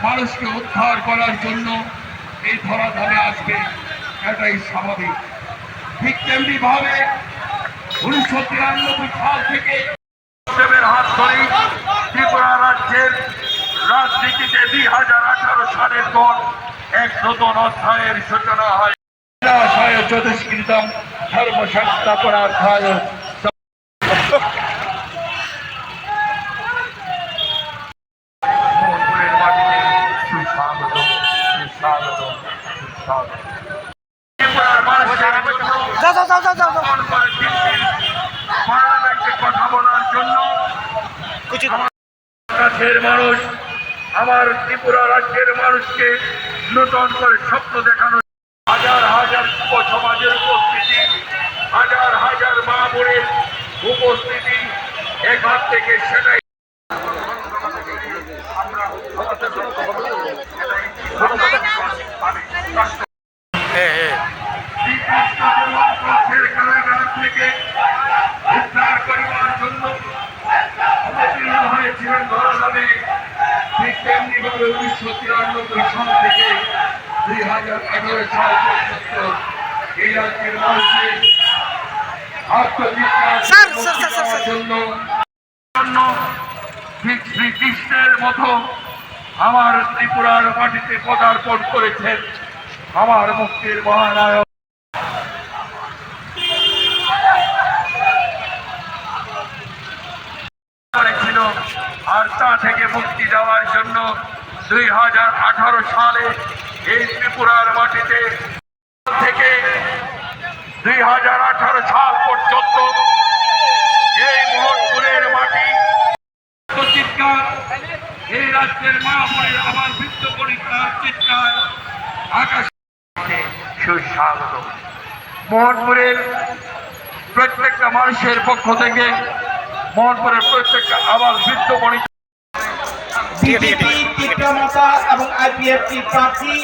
মানুষকে উদ্ধার করার জন্য এই ধরাধামে আসবে, এটাই স্বাভাবিক। ঠিক তেমনি ভাবে 1993 সাল থেকে হাত ধরে ত্রিপুরা রাজ্যের রাজনীতিতে 2018 সালের পর এক নতুন অধ্যায়ের সূচনা হয়। চতুষ্কৃতম ধর্ম সংস্থাপনার্থায় কথা বলার জন্য কাছের মানুষ, আমার ত্রিপুরা রাজ্যের মানুষকে নতুন করে স্বপ্ন দেখানো, হাজার হাজার যুব সমাজের উপস্থিতি, হাজার হাজার মা বোনের উপস্থিতি, এখান থেকে সেটাই কারাগার থেকে উদ্ধার করিবার জন্য অবতীর্ণ হয়েছিলেন ধরাধামে। ঠিক তেমনি ভাবে 1993 সাল থেকে 2018 সাল পর্যন্ত এই রাজ্যের মানুষের আত্মবিশ্বাস জন্য ঠিক শ্রীকৃষ্ণের মতো আমার ত্রিপুরার মাটিতে পদার্পণ করেছেন আমার মুক্তির মহানায়ক। করেছিল আর তা থেকে মুক্তি দেওয়ার জন্য 2018 সালে এই ত্রিপুরার মাটিতে থেকে 2018 সাল পর্যন্ত এই মোহনপুরের মাটি চিৎকার, এই রাজ্যের মা বোনের আমার বৃত্ত পরীক্ষার চিৎকার আকাশে সুস্বাগত। মোহনপুরের প্রত্যেকটা মানুষের পক্ষ থেকে, মোহনপুরের প্রত্যেকটা আবার বৃত্ত পরীক্ষা বিজেপি তীব্রমতা এবং আইপিএফটি প্রার্থী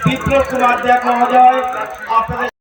বিপ্লব কুমার দেব মহোদয় আপনাদের